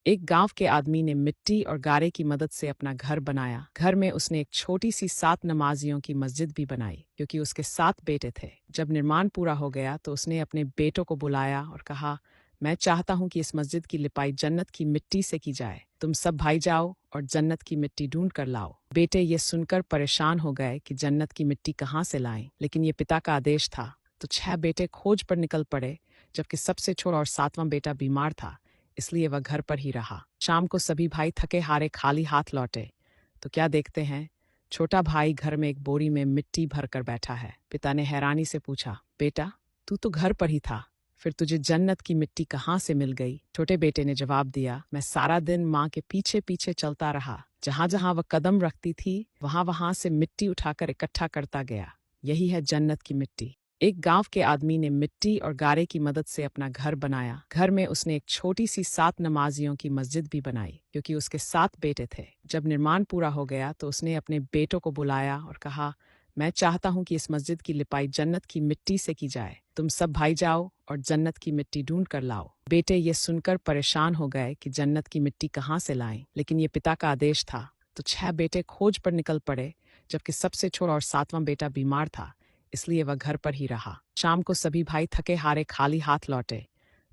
एक गांव के आदमी ने मिट्टी और गारे की मदद से अपना घर बनाया। घर में उसने एक छोटी सी 7 नमाजियों की मस्जिद भी बनाई, क्योंकि उसके 7 बेटे थे। जब निर्माण पूरा हो गया तो उसने अपने बेटों को बुलाया और कहा, मैं चाहता हूं कि इस मस्जिद की लिपाई जन्नत की मिट्टी से की जाए। तुम सब भाई जाओ और जन्नत की मिट्टी ढूंढ कर लाओ। बेटे ये सुनकर परेशान हो गए कि जन्नत की मिट्टी कहाँ से लाएं, लेकिन ये पिता का आदेश था। तो 6 बेटे खोज पर निकल पड़े, जबकि सबसे छोटा और 7वां बेटा बीमार था, इसलिए वह घर पर ही रहा। शाम को सभी भाई थके हारे खाली हाथ लौटे तो क्या देखते हैं, छोटा भाई घर में एक बोरी में मिट्टी भर कर बैठा है। पिता ने हैरानी से पूछा, बेटा तू तो घर पर ही था, फिर तुझे जन्नत की मिट्टी कहाँ से मिल गई? छोटे बेटे ने जवाब दिया, मैं सारा दिन माँ के पीछे पीछे चलता रहा। जहाँ जहाँ वह कदम रखती थी वहां वहां से मिट्टी उठाकर इकट्ठा करता गया। यही है जन्नत की मिट्टी। एक गांव के आदमी ने मिट्टी और गारे की मदद से अपना घर बनाया। घर में उसने एक छोटी सी 7 नमाजियों की मस्जिद भी बनाई, क्योंकि उसके 7 बेटे थे। जब निर्माण पूरा हो गया तो उसने अपने बेटों को बुलाया और कहा, मैं चाहता हूं कि इस मस्जिद की लिपाई जन्नत की मिट्टी से की जाए। तुम सब भाई जाओ और जन्नत की मिट्टी ढूंढ कर लाओ। बेटे ये सुनकर परेशान हो गए कि जन्नत की मिट्टी कहाँ से लाएं, लेकिन ये पिता का आदेश था। तो 6 बेटे खोज पर निकल पड़े, जबकि सबसे छोटा और 7वां बेटा बीमार था, इसलिए वह घर पर ही रहा। शाम को सभी भाई थके हारे खाली हाथ लौटे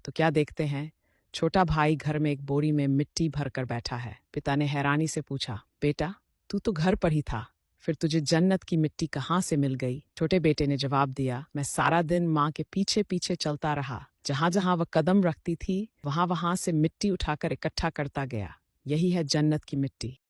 तो क्या देखते हैं, छोटा भाई घर में एक बोरी में मिट्टी भर कर बैठा है। पिता ने हैरानी से पूछा, बेटा तू तो घर पर ही था, फिर तुझे जन्नत की मिट्टी कहाँ से मिल गई? छोटे बेटे ने जवाब दिया, मैं सारा दिन माँ के पीछे पीछे चलता रहा। जहाँ जहाँ वह कदम रखती थी वहां वहां से मिट्टी उठाकर इकट्ठा करता गया। यही है जन्नत की मिट्टी।